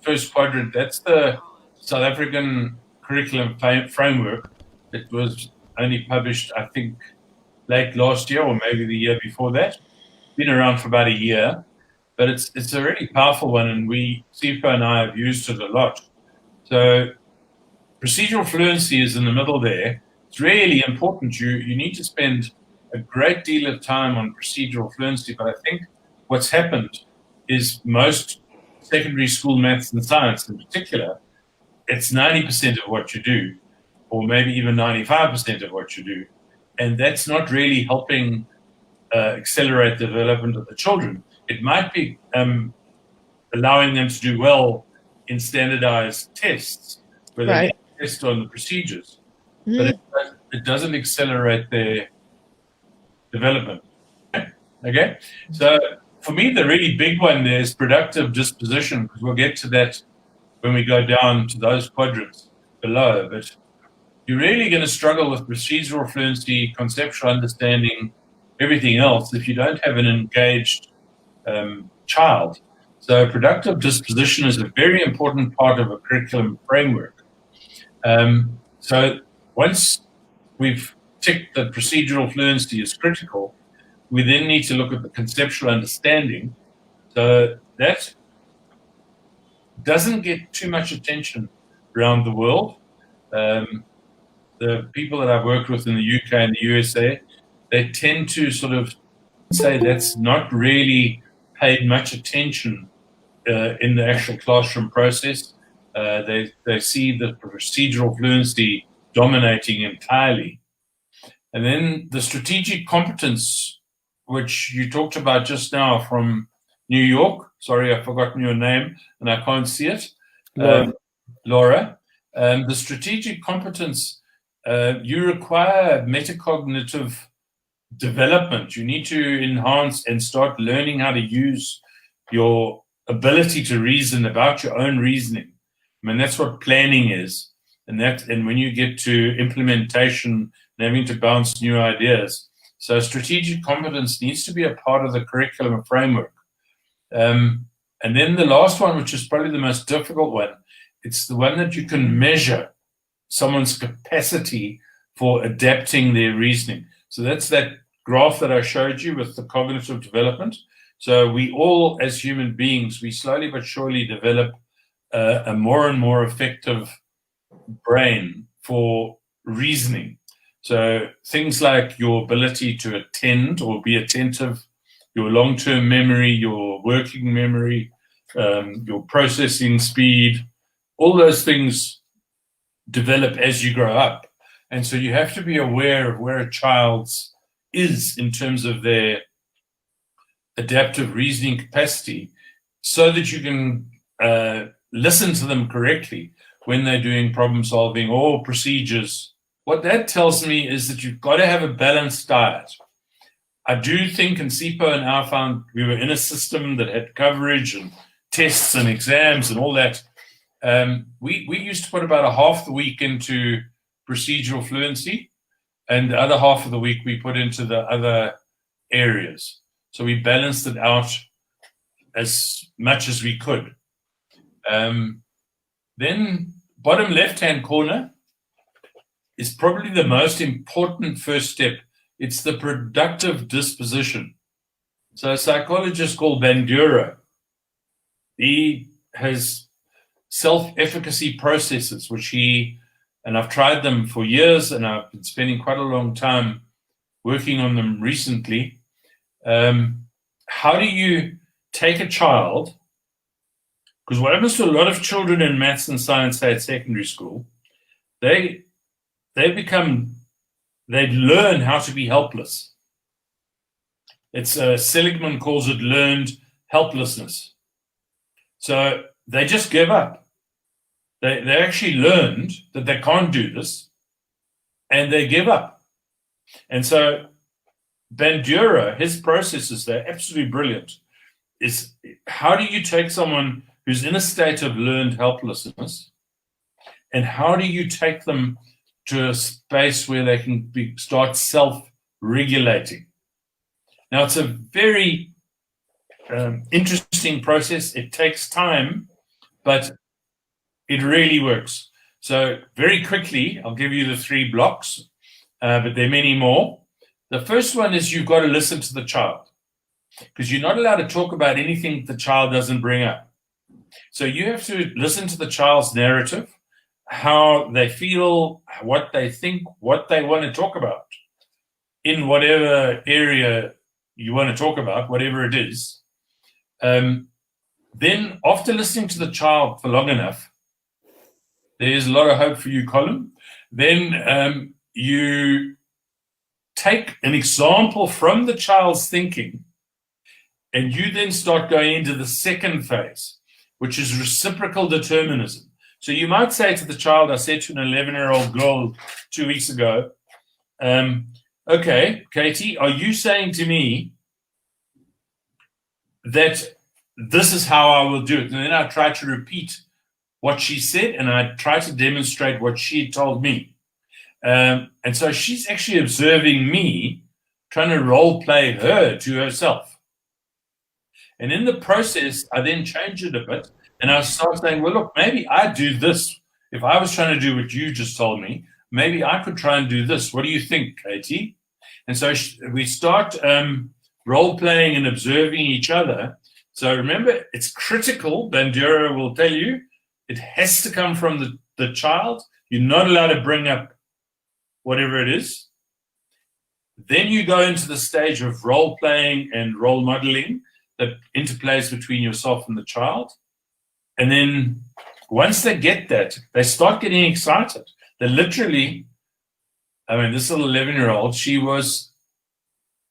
first quadrant, that's the South African curriculum framework. It was only published, I think, late last year or maybe the year before that. Been around for about a year, but it's a really powerful one, and Sipho and I have used it a lot. So procedural fluency is in the middle there. It's really important. You need to spend a great deal of time on procedural fluency, but I think what's happened is most secondary school maths and science in particular, it's 90% of what you do, or maybe even 95% of what you do. And that's not really helping accelerate the development of the children. It might be allowing them to do well in standardized tests, where they test on the procedures, but it doesn't accelerate their development. Okay, so for me, the really big one there is productive disposition, because we'll get to that when we go down to those quadrants below. But you're really going to struggle with procedural fluency, conceptual understanding, everything else if you don't have an engaged child. So productive disposition is a very important part of a curriculum framework. So once we've ticked that procedural fluency is critical, we then need to look at the conceptual understanding. So that doesn't get too much attention around the world. The people that I've worked with in the UK and the USA, they tend to sort of say that's not really paid much attention in the actual classroom process. They see the procedural fluency dominating entirely. And then the strategic competence, which you talked about just now from New York. Sorry, I've forgotten your name and I can't see it. Laura. The strategic competence, you require metacognitive development. You need to enhance and start learning how to use your ability to reason about your own reasoning. I mean, that's what planning is. And when you get to implementation and having to bounce new ideas. So strategic competence needs to be a part of the curriculum framework. And then the last one, which is probably the most difficult one, it's the one that you can measure someone's capacity for adapting their reasoning. So that's that graph that I showed you with the cognitive development. So we all, as human beings, we slowly but surely develop a more and more effective brain for reasoning. So things like your ability to attend or be attentive, your long-term memory, your working memory, your processing speed, all those things develop as you grow up. And so you have to be aware of where a child's is in terms of their adaptive reasoning capacity so that you can listen to them correctly when they're doing problem solving or procedures. What that tells me is that you've got to have a balanced diet. I do think, and Sipho and I found we were in a system that had coverage and tests and exams and all that. We used to put about a half the week into procedural fluency, and the other half of the week we put into the other areas. So we balanced it out as much as we could. Then bottom left-hand corner is probably the most important first step. It's the productive disposition. So a psychologist called Bandura, he has self-efficacy processes, which and I've tried them for years, and I've been spending quite a long time working on them recently. How do you take a child, because what happens to a lot of children in maths and science, say at secondary school, they learn how to be helpless. It's Seligman calls it learned helplessness. So they just give up. They actually learned that they can't do this, and they give up. And so Bandura, his processes, they're absolutely brilliant. Is how do you take someone who's in a state of learned helplessness, and how do you take them to a space where they can start self-regulating? Now, it's a very interesting process. It takes time, but It really works. So very quickly, I'll give you the 3 blocks, but there are many more. The first one is you've got to listen to the child, because you're not allowed to talk about anything the child doesn't bring up. So you have to listen to the child's narrative, how they feel, what they think, what they want to talk about in whatever area you want to talk about, whatever it is. Then after listening to the child for long enough, there's a lot of hope for you, Colin. Then you take an example from the child's thinking, and you then start going into the second phase, which is reciprocal determinism. So you might say to the child, I said to an 11-year-old girl 2 weeks ago, okay, Katie, are you saying to me that this is how I will do it? And then I try to repeat what she said, and I try to demonstrate what she told me. And so she's actually observing me trying to role play her to herself. And in the process, I then change it a bit, and I start saying, well, look, maybe I do this. If I was trying to do what you just told me, maybe I could try and do this. What do you think, Katie? And so we start role-playing and observing each other. So remember, it's critical. Bandura will tell you, it has to come from the child. You're not allowed to bring up whatever it is. Then you go into the stage of role-playing and role modeling that interplays between yourself and the child. And then once they get that, they start getting excited. They literally, I mean, this little 11-year-old, she was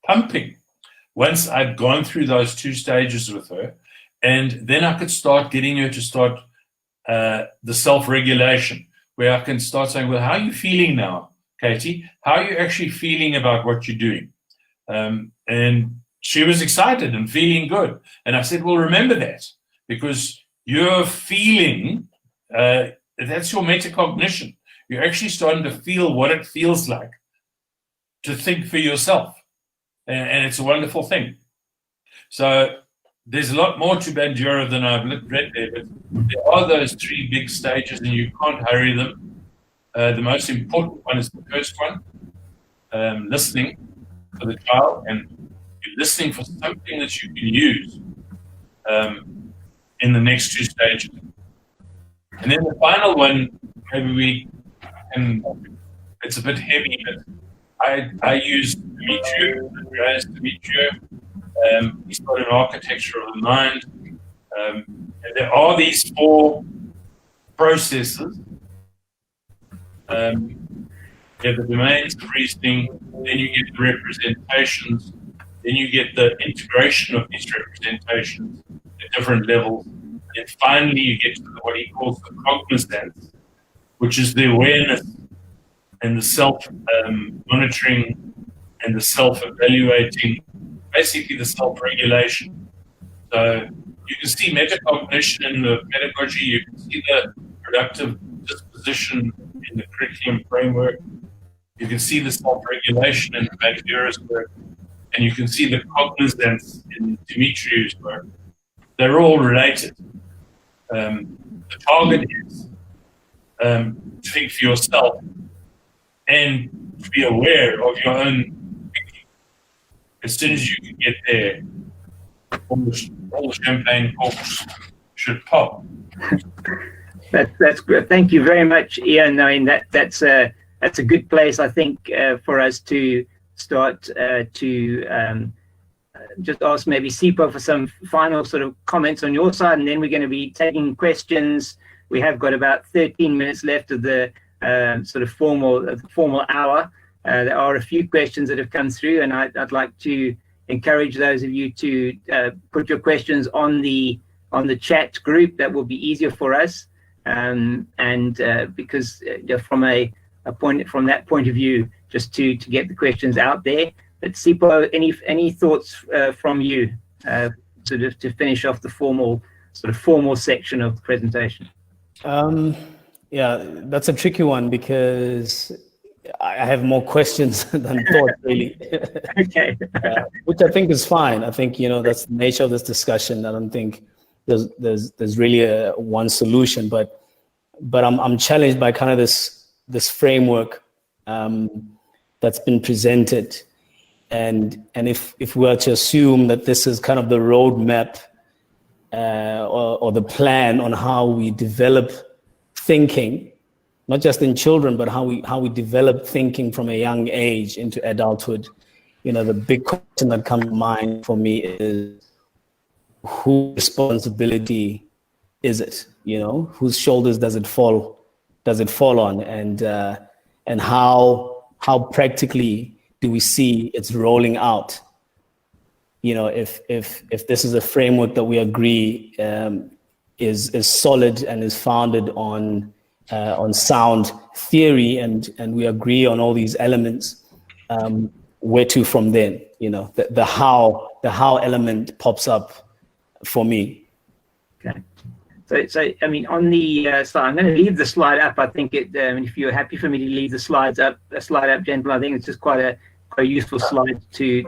pumping once I'd gone through those 2 stages with her. And then I could start getting her to start the self-regulation, where I can start saying, well, how are you feeling now, Katie? How are you actually feeling about what you're doing? And she was excited and feeling good. And I said, well, remember that, because you're feeling, that's your metacognition. You're actually starting to feel what it feels like to think for yourself. And it's a wonderful thing. So there's a lot more to Bandura than I've read there, but there are those 3 big stages, and you can't hurry them. The most important one is the first one, listening for the child, and you're listening for something that you can use in the next 2 stages. And then the final one, maybe it's a bit heavy, but I use Dimitri. He's got an architecture of the mind. And there are these 4 processes. You get the domains of reasoning, then you get the representations, then you get the integration of these representations at different levels, and finally you get to what he calls the cognizance, which is the awareness and the self-monitoring and the self-evaluating, basically the self-regulation. So you can see metacognition in the pedagogy, you can see the productive disposition in the curriculum framework, you can see the self-regulation in Bandura's work, and you can see the cognizance in Dimitri's work. They're all related. The target is to think for yourself and to be aware of your own thinking. As soon as you can get there, all the champagne corks should pop. That's good. Thank you very much, Ian. I mean, that's a good place, I think, for us to start to just ask maybe Sipho for some final sort of comments on your side, and then we're going to be taking questions. We have got about 13 minutes left of the sort of formal hour. There are a few questions that have come through, and I'd like to encourage those of you to put your questions on the chat group. That will be easier for us, and because from that point of view, just to get the questions out there. But Sipho, any thoughts from you sort of to finish off the formal section of the presentation? Yeah, that's a tricky one because I have more questions than thought, really. Okay. Which I think is fine. I think, that's the nature of this discussion. I don't think there's really one solution, but but I'm challenged by kind of this framework that's been presented, and if we were to assume that this is kind of the roadmap or the plan on how we develop thinking, not just in children, but how we develop thinking from a young age into adulthood. The big question that comes to mind for me is, whose responsibility is it? Whose shoulders does it fall on, and how practically do we see it's rolling out? If this is a framework that we agree is solid and is founded on sound theory, and we agree on all these elements, where to from then? The how element pops up for me. Okay. So I mean, on the slide, I'm going to leave the slide up. I think if you're happy for me to leave the slide up, gentlemen, I think it's just quite a useful slide to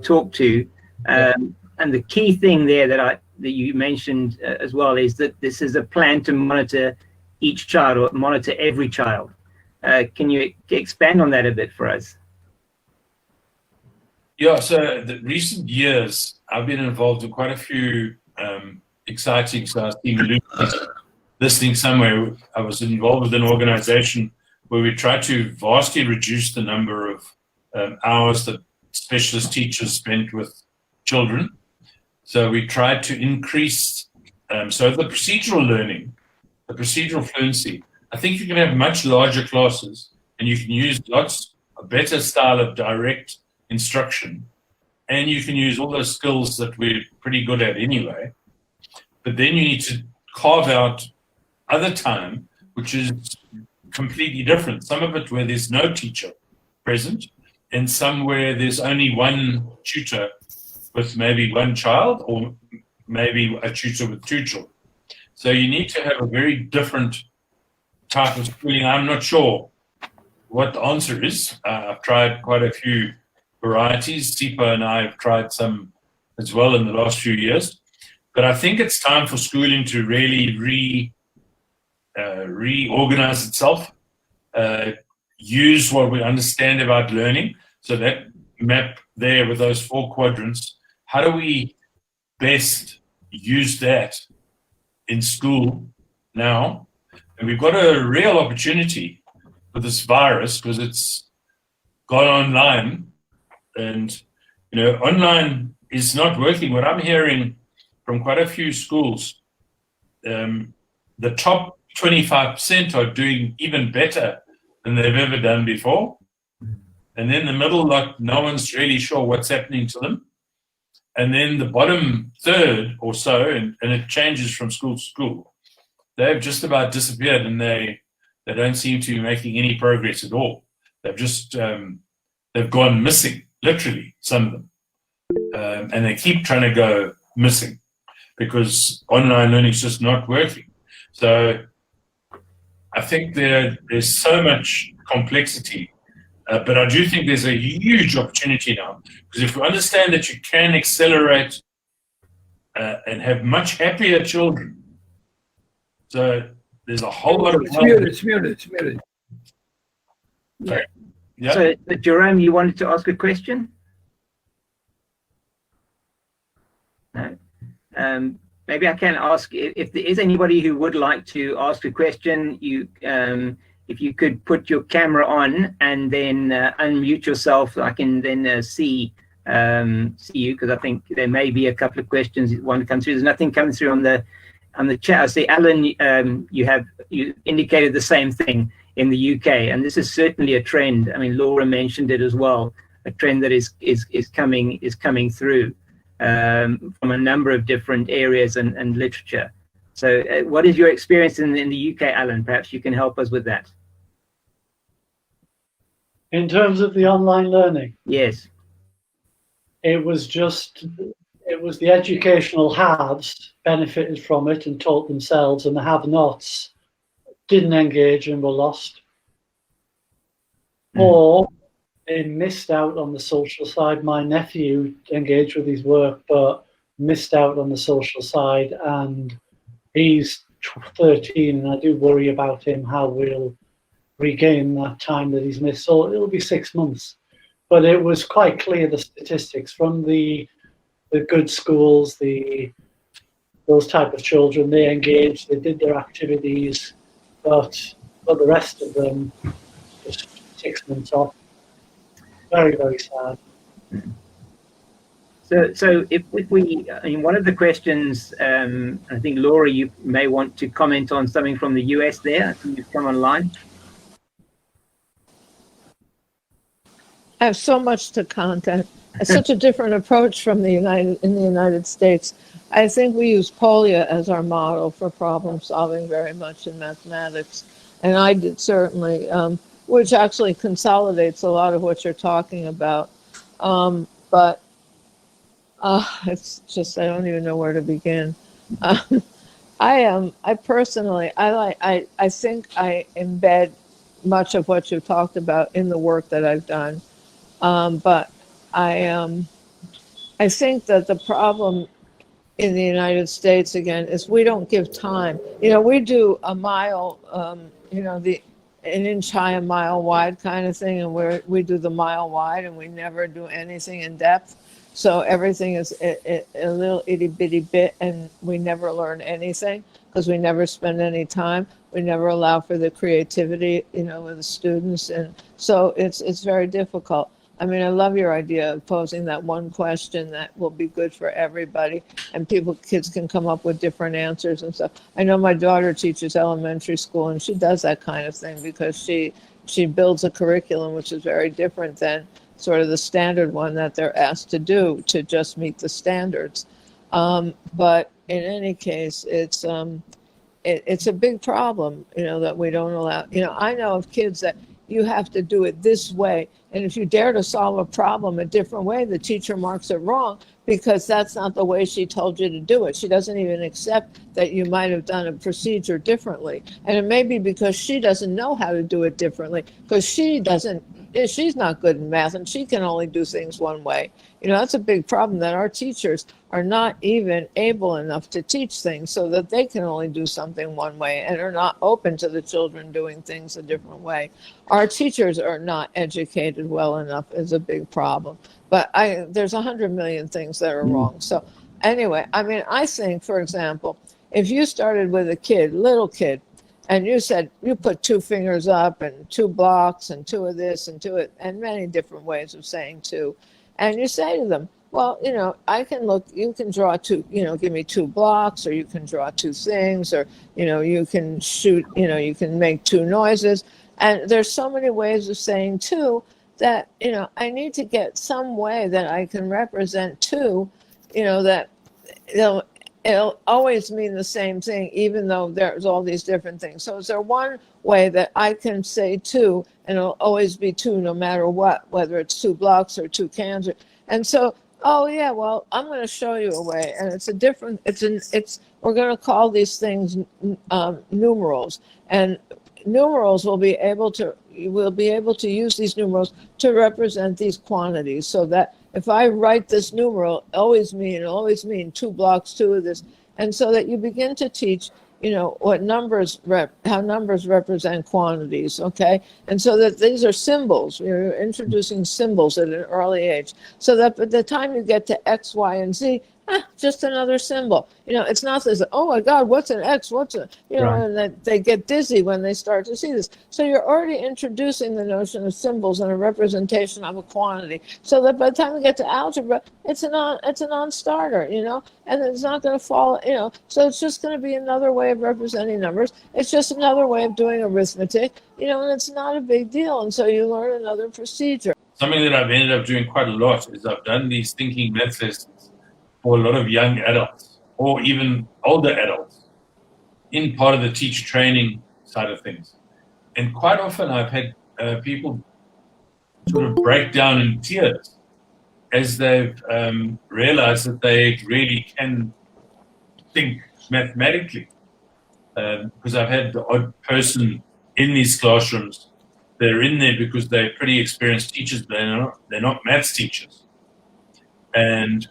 talk to. And the key thing there that you mentioned as well is that this is a plan to monitor each child, or monitor every child. Can you expand on that a bit for us? Yeah, so the recent years, I've been involved in quite a few exciting, so I was seeing Luke listening somewhere. I was involved with an organization where we tried to vastly reduce the number of hours that specialist teachers spent with children. So we tried to increase, so the procedural learning, the procedural fluency, I think you can have much larger classes and you can use a better style of direct instruction, and you can use all those skills that we're pretty good at anyway. But then you need to carve out other time, which is completely different. Some of it where there's no teacher present, and some where there's only one tutor with maybe one child, or maybe a tutor with two children. So you need to have a very different type of schooling. I'm not sure what the answer is. I've tried quite a few varieties. Sipho and I have tried some as well in the last few years. But I think it's time for schooling to really reorganize itself, use what we understand about learning. So that map there with those 4 quadrants, how do we best use that in school now? And we've got a real opportunity with this virus because it's gone online, and online is not working. What I'm hearing from quite a few schools, the top 25% are doing even better than they've ever done before. And then the middle, like, no one's really sure what's happening to them. And then the bottom third or so, and it changes from school to school, they've just about disappeared, and they don't seem to be making any progress at all. They've just, they've gone missing, literally, some of them. And they keep trying to go missing because online learning is just not working. So I think there's so much complexity, but I do think there's a huge opportunity now, because if we understand that you can accelerate and have much happier children, so there's a whole lot of... It's muted. Sorry. Yeah. So, Jerome, you wanted to ask a question? No. Maybe I can ask if there is anybody who would like to ask a question. If you could put your camera on and then unmute yourself, I can then see you, because I think there may be a couple of questions that want to come through. There's nothing coming through on the chat. I see, Alan, you indicated the same thing in the UK, and this is certainly a trend. I mean, Laura mentioned it as well. A trend that is coming through from a number of different areas and literature. So, what is your experience in the UK, Alan? Perhaps you can help us with that. In terms of the online learning? Yes. It was the educational haves benefited from it and taught themselves, and the have-nots didn't engage and were lost. Or they missed out on the social side. My nephew engaged with his work, but missed out on the social side, and he's 13, and I do worry about him, how we'll regain that time that he's missed. So it'll be 6 months. But it was quite clear, the statistics from the good schools, those type of children, they engaged, they did their activities, but for the rest of them, just 6 months off. Very, very sad. So if we, I mean, one of the questions, I think Laura, you may want to comment on something from the US there. I think you've come online. I have so much to content. It's such a different approach from the United States. I think we use polio as our model for problem solving very much in mathematics, and I did certainly, which actually consolidates a lot of what you're talking about. But it's just, I don't even know where to begin. I personally, I think I embed much of what you talked about in the work that I've done. But I think that the problem in the United States, again, is we don't give time. You know, we do a mile, you know, an inch high, a mile wide kind of thing, and we do the mile wide, and we never do anything in depth. So everything is a little itty bitty bit, and we never learn anything because we never spend any time. We never allow for the creativity, you know, with the students, and so it's very difficult. I mean, I love your idea of posing that one question that will be good for everybody, and kids can come up with different answers and stuff. I know my daughter teaches elementary school, and she does that kind of thing because she builds a curriculum which is very different than sort of the standard one that they're asked to do to just meet the standards. But in any case, it's a big problem, you know, that we don't allow. You know, I know of kids that you have to do it this way. And if you dare to solve a problem a different way, the teacher marks it wrong because that's not the way she told you to do it. She doesn't even accept that you might have done a procedure differently. And it may be because she doesn't know how to do it differently, because she's not good in math and she can only do things one way. You know, that's a big problem, that our teachers are not even able enough to teach things so that they can only do something one way and are not open to the children doing things a different way. Our teachers are not educated well enough is a big problem. But there's 100 million things that are wrong. So anyway, I mean, I think, for example, if you started with a little kid, and you said you put 2 fingers up and 2 blocks and 2 of this and 2 of, and many different ways of saying 2. And you say to them, well, you know, you can draw 2, you know, give me 2 blocks, or you can draw 2 things, or, you know, you can shoot, you know, you can make 2 noises. And there's so many ways of saying 2 that, you know, I need to get some way that I can represent 2, you know, that, you know, it'll always mean the same thing, even though there's all these different things. So is there one way that I can say 2, and it'll always be 2 no matter what, whether it's 2 blocks or 2 cans? And so, oh yeah, well, I'm going to show you a way, and we're going to call these things numerals, and numerals will be able to use these numerals to represent these quantities, so that if I write this numeral, always mean 2 blocks, 2 of this, and so that you begin to teach, you know, how numbers represent quantities, okay? And so that these are symbols. You're introducing symbols at an early age, so that by the time you get to X, Y, and Z, just another symbol. You know, it's not this, oh my God, what's an X? What's a, you know, right. And that they get dizzy when they start to see this. So you're already introducing the notion of symbols and a representation of a quantity, so that by the time we get to algebra, it's a non-starter, you know, and it's not going to fall, you know, so it's just going to be another way of representing numbers. It's just another way of doing arithmetic, you know, and it's not a big deal. And so you learn another procedure. Something that I've ended up doing quite a lot is I've done these thinking maths lessons for a lot of young adults or even older adults in part of the teacher training side of things. And quite often I've had people sort of break down in tears as they've realized that they really can think mathematically. Because I've had the odd person in these classrooms, they're in there because they're pretty experienced teachers, but they're not maths teachers. And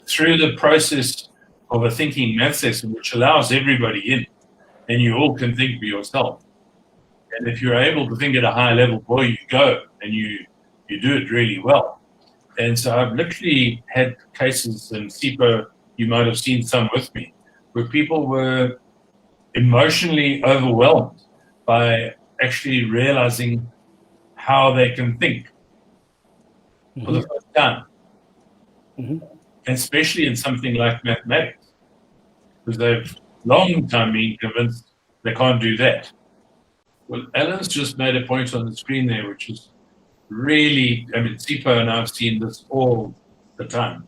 through the process of a thinking maths lesson, which allows everybody in, and you all can think for yourself. And if you're able to think at a high level, boy, you go, and you do it really well. And so I've literally had cases, and Sipho, you might have seen some with me, where people were emotionally overwhelmed by actually realizing how they can think for the first time. And especially in something like mathematics, because they've long time been convinced they can't do that. Well, Alan's just made a point on the screen there, which is really, I mean, Sipho and I have seen this all the time.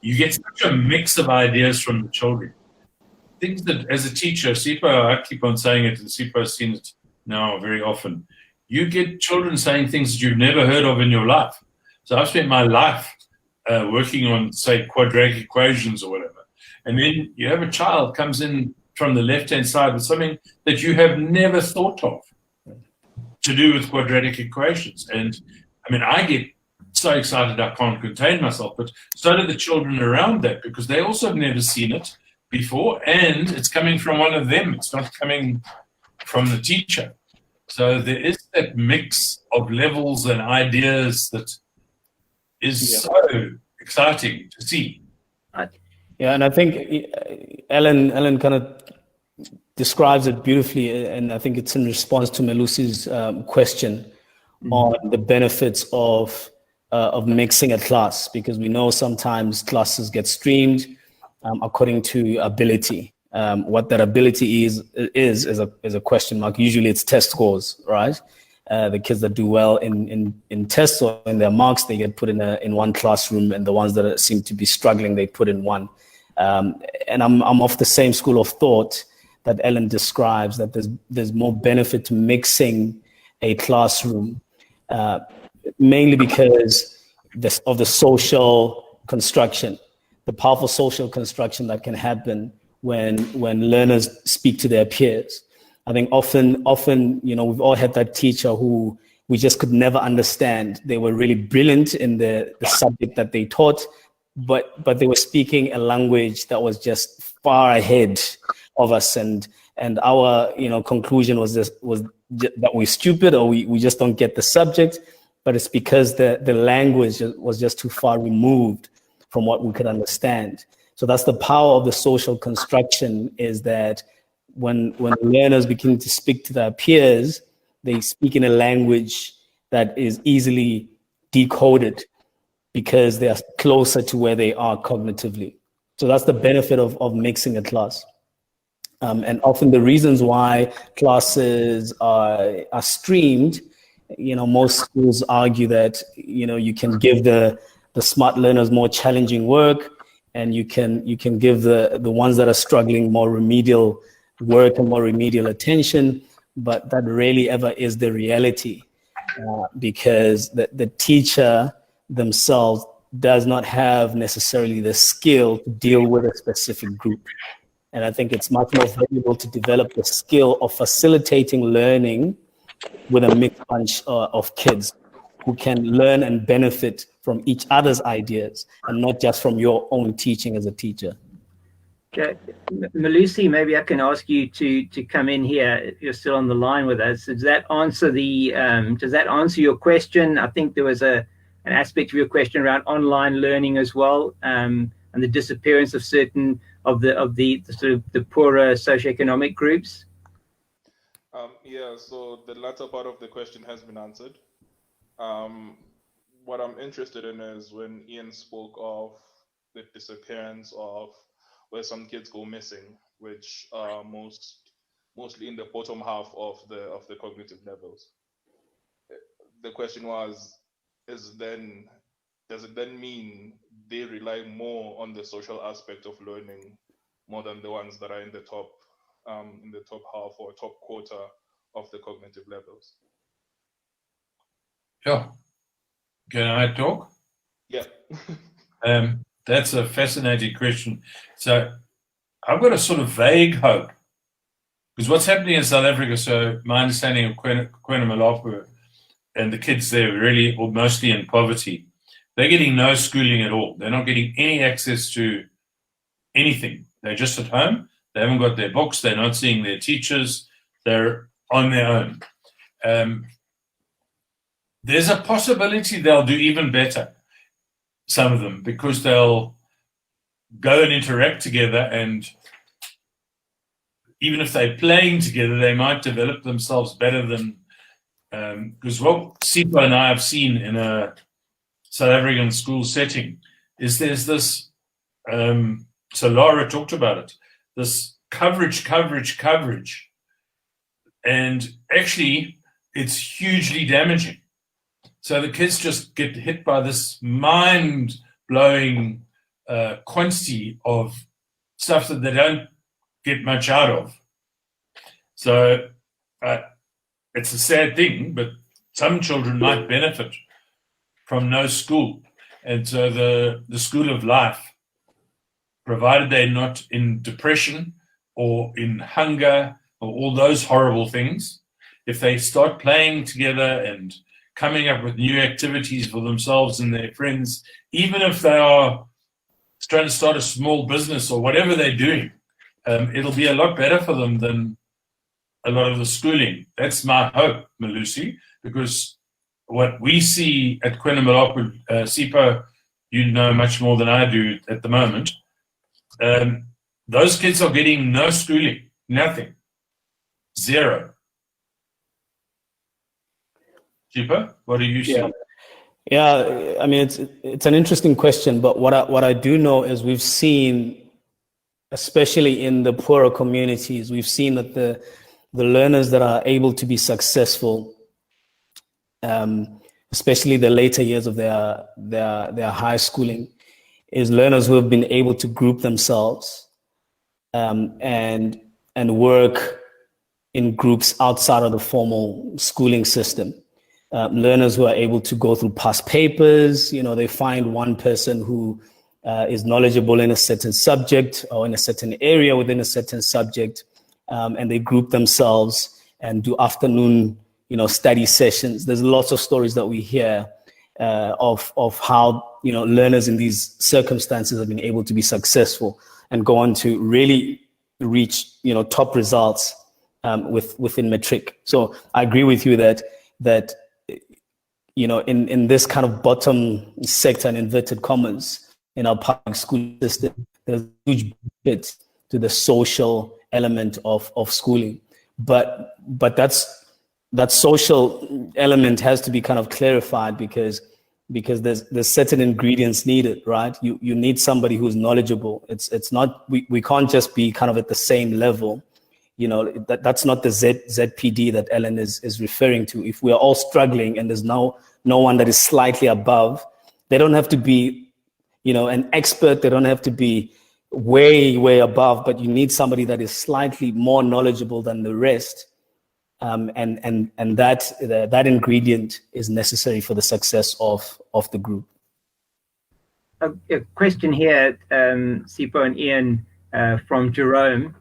You get such a mix of ideas from the children. Things that, as a teacher, Sipho, I keep on saying it, and Sipho's seen it now very often. You get children saying things that you've never heard of in your life. So I've spent my life working on, say, quadratic equations or whatever. And then you have a child comes in from the left-hand side with something that you have never thought of to do with quadratic equations. And I mean, I get so excited I can't contain myself, but so do the children around that, because they also have never seen it before, and it's coming from one of them. It's not coming from the teacher. So there is that mix of levels and ideas that is so exciting to see. Yeah, and I think Ellen kind of describes it beautifully, and I think it's in response to Melusi's question on the benefits of mixing a class, because we know sometimes classes get streamed according to ability. What that ability is a question mark. Usually it's test scores, right? The kids that do well in tests or in their marks, they get put in one classroom, and the ones that seem to be struggling, they put in one. And I'm of the same school of thought that Ellen describes, that there's more benefit to mixing a classroom, mainly because of the social construction, the powerful social construction that can happen when learners speak to their peers. I think often, you know, we've all had that teacher who we just could never understand. They were really brilliant in the subject that they taught, but they were speaking a language that was just far ahead of us, and our, you know, conclusion was that we're stupid, or we just don't get the subject. But it's because the language was just too far removed from what we could understand. So that's the power of the social construction, is that when learners begin to speak to their peers, they speak in a language that is easily decoded because they are closer to where they are cognitively. So that's the benefit of mixing a class. And often the reasons why classes are streamed, you know, most schools argue that, you know, you can give the smart learners more challenging work, and you can give the ones that are struggling more remedial work and more remedial attention, but that rarely ever is the reality, because the teacher themselves does not have necessarily the skill to deal with a specific group. And I think it's much more valuable to develop the skill of facilitating learning with a mixed bunch of kids who can learn and benefit from each other's ideas, and not just from your own teaching as a teacher. Okay. Melusi, maybe I can ask you to come in here if you're still on the line with us. Does that answer your question? I think there was an aspect of your question around online learning as well, and the disappearance of certain of the sort of the poorer socioeconomic groups. Yeah, so the latter part of the question has been answered. What I'm interested in is when Ian spoke of the disappearance of where some kids go missing, which are mostly in the bottom half of the cognitive levels. The question was, does it then mean they rely more on the social aspect of learning more than the ones that are in the top half or top quarter of the cognitive levels? Sure. Can I talk? Yeah. That's a fascinating question. So I've got a sort of vague hope, because what's happening in South Africa, so my understanding of Malapa and the kids there really, or mostly in poverty, they're getting no schooling at all. They're not getting any access to anything. They're just at home. They haven't got their books. They're not seeing their teachers. They're on their own. There's a possibility they'll do even better, some of them, because they'll go and interact together, and even if they're playing together, they might develop themselves better than, because what Sipho and I have seen in a South African school setting is there's this, so Laura talked about it, this coverage, and actually it's hugely damaging. So the kids just get hit by this mind-blowing quantity of stuff that they don't get much out of. So it's a sad thing, but some children might benefit from no school. And so the school of life, provided they're not in depression or in hunger or all those horrible things, if they start playing together and coming up with new activities for themselves and their friends, even if they are trying to start a small business or whatever they're doing, it'll be a lot better for them than a lot of the schooling. That's my hope, Malusi, because what we see at Quinamalapu, Sipho, you know much more than I do at the moment, those kids are getting no schooling, nothing, zero. Sipho, what do you see? Yeah, I mean, it's an interesting question, but what I do know is we've seen, especially in the poorer communities, we've seen that the learners that are able to be successful, especially the later years of their high schooling, is learners who have been able to group themselves and work in groups outside of the formal schooling system. Learners who are able to go through past papers, they find one person who is knowledgeable in a certain subject or in a certain area within a certain subject, and they group themselves and do afternoon, study sessions. There's lots of stories that we hear of how, learners in these circumstances have been able to be successful and go on to really reach, top results within matric. So I agree with you that in this kind of bottom sector, in inverted commas, in our public school system, there's a huge benefit to the social element of schooling. But that social element has to be kind of clarified because there's certain ingredients needed, right? You need somebody who's knowledgeable. It's not, we can't just be kind of at the same level. That's not the ZPD that Ellen is referring to. If we are all struggling and there's no one that is slightly above, they don't have to be, an expert. They don't have to be way above, but you need somebody that is slightly more knowledgeable than the rest. And that ingredient is necessary for the success of the group. A question here, Sipho and Ian, from Jerome,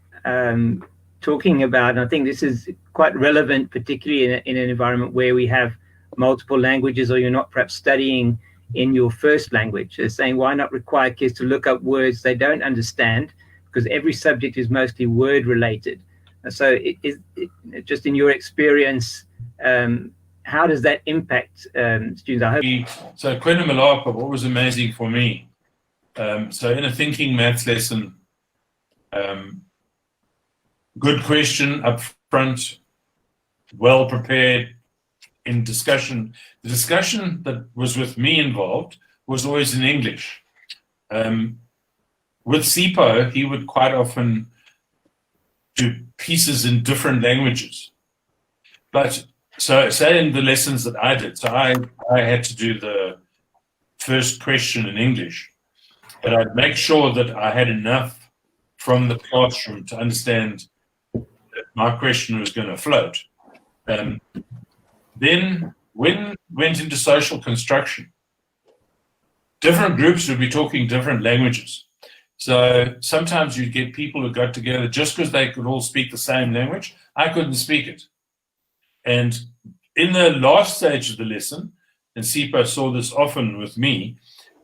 talking about, and I think this is quite relevant, particularly in an environment where we have multiple languages, or you're not perhaps studying in your first language. They're saying, why not require kids to look up words they don't understand, because every subject is mostly word related. So just in your experience, how does that impact students? I hope. So Quinamalapu, what was amazing for me, so in a thinking maths lesson, good question up front, well prepared in discussion. The discussion that was with me involved was always in English. With Sipho, he would quite often do pieces in different languages. But so say in the lessons that I did, so I had to do the first question in English, but I'd make sure that I had enough from the classroom to understand that my question was going to float. Then when went into social construction, different groups would be talking different languages. So sometimes you'd get people who got together just because they could all speak the same language. I couldn't speak it. And in the last stage of the lesson, and Sipho saw this often with me,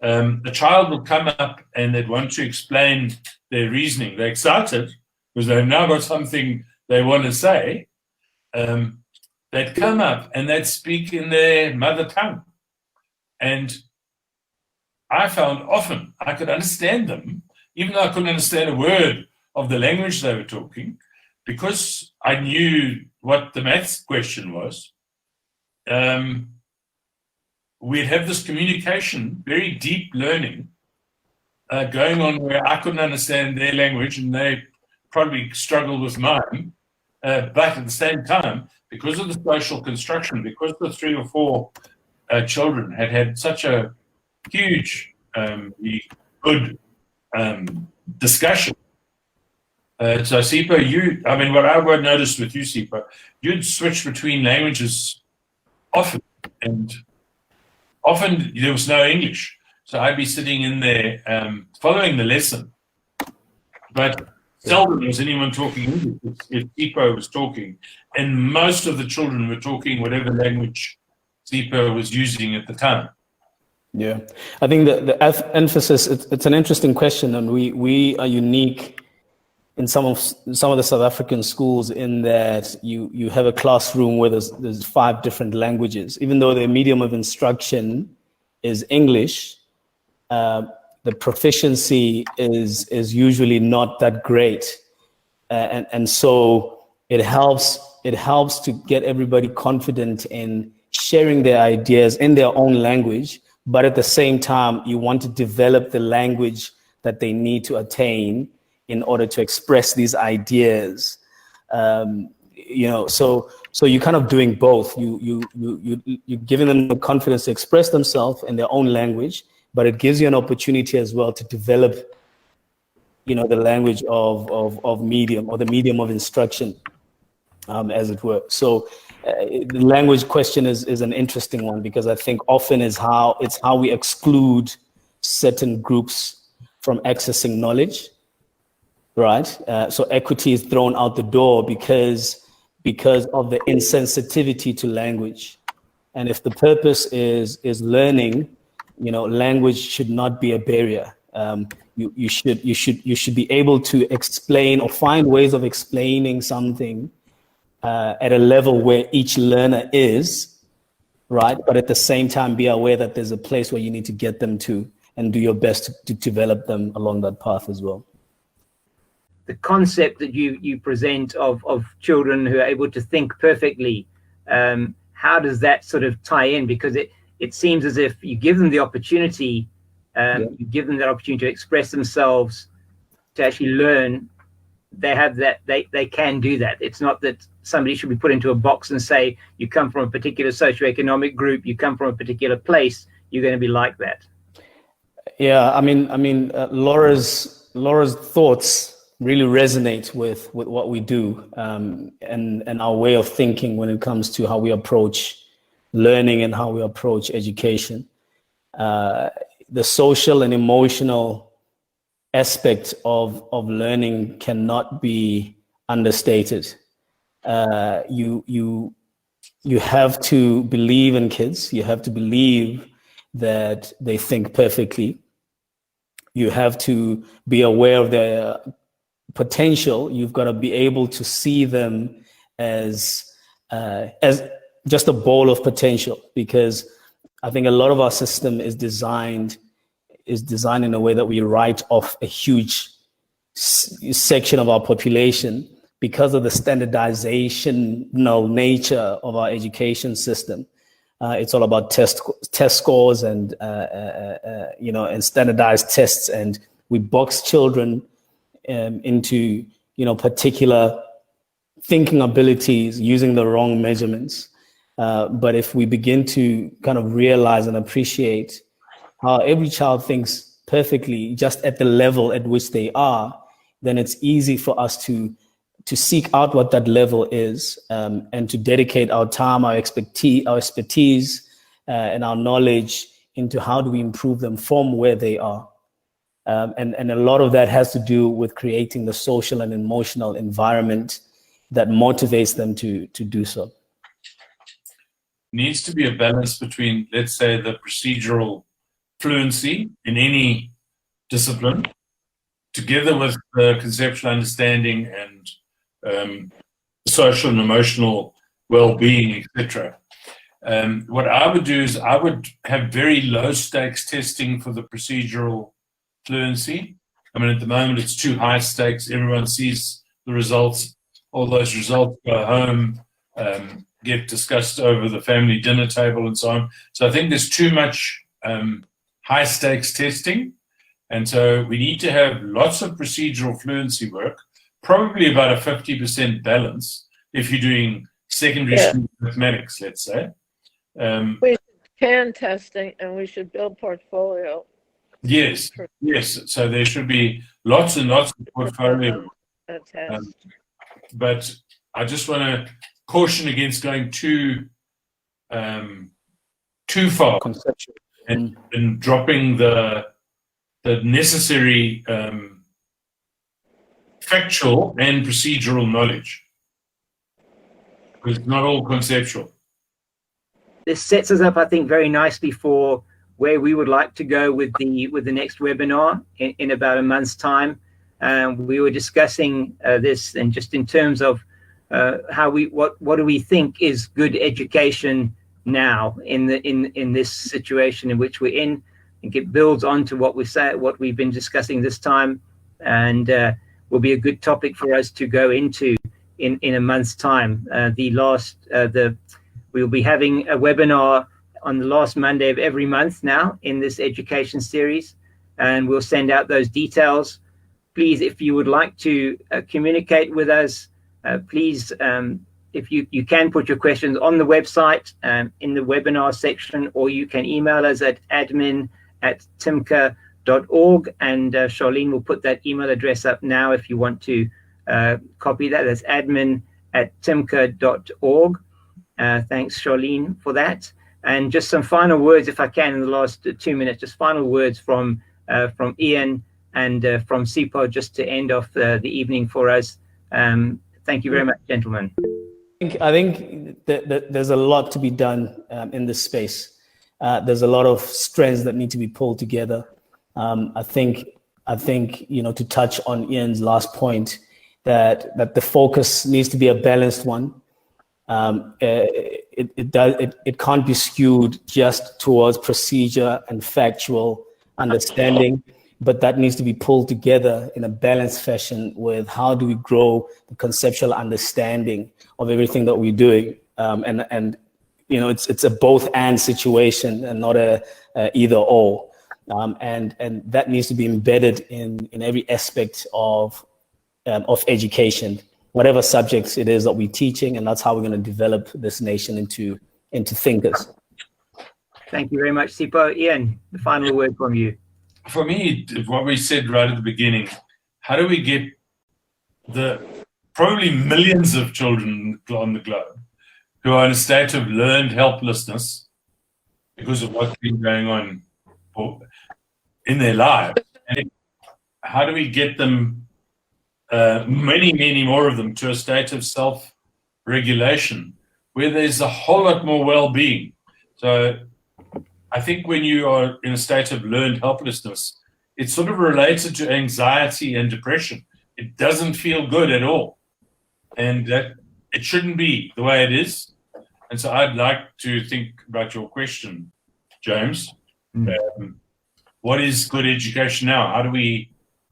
the child would come up and they'd want to explain their reasoning. They're excited, because they've now got something they want to say, they'd come up and they'd speak in their mother tongue. And I found often I could understand them, even though I couldn't understand a word of the language they were talking, because I knew what the maths question was. We'd have this communication, very deep learning, going on where I couldn't understand their language and they probably struggled with mine. But at the same time, because of the social construction, because the 3 or 4 children had such a huge, good discussion. So Sipho, what I would notice with you, Sipho, you'd switch between languages often, and often there was no English. So I'd be sitting in there following the lesson, but seldom was anyone talking English if Sipho was talking, and most of the children were talking whatever language Sipho was using at the time. Yeah, I think the emphasis, it's an interesting question, and we are unique in some of the South African schools in that you have a classroom where there's 5 different languages. Even though the medium of instruction is English, the proficiency is usually not that great, and so it helps to get everybody confident in sharing their ideas in their own language. But at the same time, you want to develop the language that they need to attain in order to express these ideas. So you're kind of doing both. You're giving them the confidence to express themselves in their own language, but it gives you an opportunity as well to develop, the language of medium, or the medium of instruction, as it were. So the language question is an interesting one, because I think often it's how we exclude certain groups from accessing knowledge, right? So equity is thrown out the door because of the insensitivity to language. And if the purpose is learning, language should not be a barrier. You should be able to explain or find ways of explaining something at a level where each learner is, right? But at the same time, be aware that there's a place where you need to get them to, and do your best to develop them along that path as well. The concept that you present of children who are able to think perfectly, how does that sort of tie in? Because it seems as if you give them the opportunity, you give them that opportunity to express themselves, to actually learn. They have that, they can do that. It's not that somebody should be put into a box and say, you come from a particular socioeconomic group, you come from a particular place, you're going to be like that. Yeah, I mean, Laura's thoughts really resonate with what we do, and our way of thinking when it comes to how we approach learning and how we approach education. The social and emotional aspect of learning cannot be understated. You have to believe in kids. You have to believe that they think perfectly. You have to be aware of their potential. You've got to be able to see them as just a ball of potential, because I think a lot of our system is designed in a way that we write off a huge section of our population because of the standardizational nature of our education system. It's all about test scores and and standardized tests, and we box children into particular thinking abilities using the wrong measurements. But if we begin to kind of realize and appreciate how every child thinks perfectly just at the level at which they are, then it's easy for us to seek out what that level is, and to dedicate our time, our expertise, and our knowledge into how do we improve them from where they are. And a lot of that has to do with creating the social and emotional environment that motivates them to do so. Needs to be a balance between, let's say, the procedural fluency in any discipline together with conceptual understanding and social and emotional well-being, etc. What I would do is I would have very low stakes testing for the procedural fluency. I mean, at the moment it's too high stakes. Everyone sees the results. All those results go home, get discussed over the family dinner table and so on. So I think there's too much high stakes testing. And so we need to have lots of procedural fluency work, probably about a 50% balance if you're doing secondary school mathematics, let's say. We should can testing, and we should build portfolio. Yes, yes. So there should be lots and lots of portfolio. But I just want to caution against going too far and dropping the necessary factual and procedural knowledge. Because it's not all conceptual. This sets us up, I think, very nicely for where we would like to go with the next webinar in about a month's time. We were discussing this, and just in terms of what do we think is good education now in this situation in which we're in. I think it builds on to what we've been discussing this time, and will be a good topic for us to go into in a month's time. We'll be having a webinar on the last Monday of every month now in this education series, and we'll send out those details. Please, if you would like to communicate with us, please, if you can put your questions on the website in the webinar section, or you can email us at admin@timca.org, and Charlene will put that email address up now if you want to copy that. That's admin@timca.org. Thanks, Charlene, for that. And just some final words, if I can, in the last 2 minutes, just final words from Ian and from Sipho, just to end off the evening for us. Thank you very much, gentlemen. I think that there's a lot to be done in this space. There's a lot of strands that need to be pulled together. I think to touch on Ian's last point, that the focus needs to be a balanced one. It can't be skewed just towards procedure and factual understanding, but that needs to be pulled together in a balanced fashion with how do we grow the conceptual understanding of everything that we're doing. And it's a both and situation and not a either or. And that needs to be embedded in every aspect of education, whatever subjects it is that we're teaching, and that's how we're going to develop this nation into thinkers. Thank you very much, Sipho. Ian, the final word from you. For me, what we said right at the beginning, how do we get the probably millions of children on the globe who are in a state of learned helplessness because of what's been going on in their lives? And how do we get them, many more of them, to a state of self-regulation where there's a whole lot more well-being? So I think when you are in a state of learned helplessness, it's sort of related to anxiety and depression. It doesn't feel good at all. And that it shouldn't be the way it is. And so I'd like to think about your question, James. What is good education now? How do we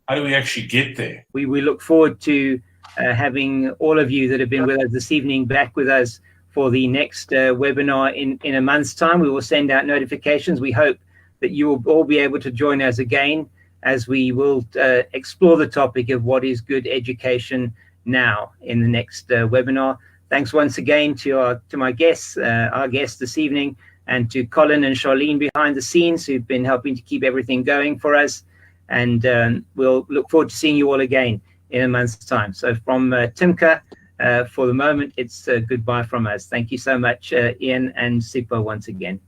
actually get there? We look forward to having all of you that have been with us this evening back with us for the next webinar in a month's time. We will send out notifications. We hope that you will all be able to join us again as we will explore the topic of what is good education now in the next webinar. Thanks once again to my guests, our guests this evening, and to Colin and Charlene behind the scenes who've been helping to keep everything going for us. And we'll look forward to seeing you all again in a month's time. So from TIMCA, for the moment, it's goodbye from us. Thank you so much, Ian and Sipho, once again.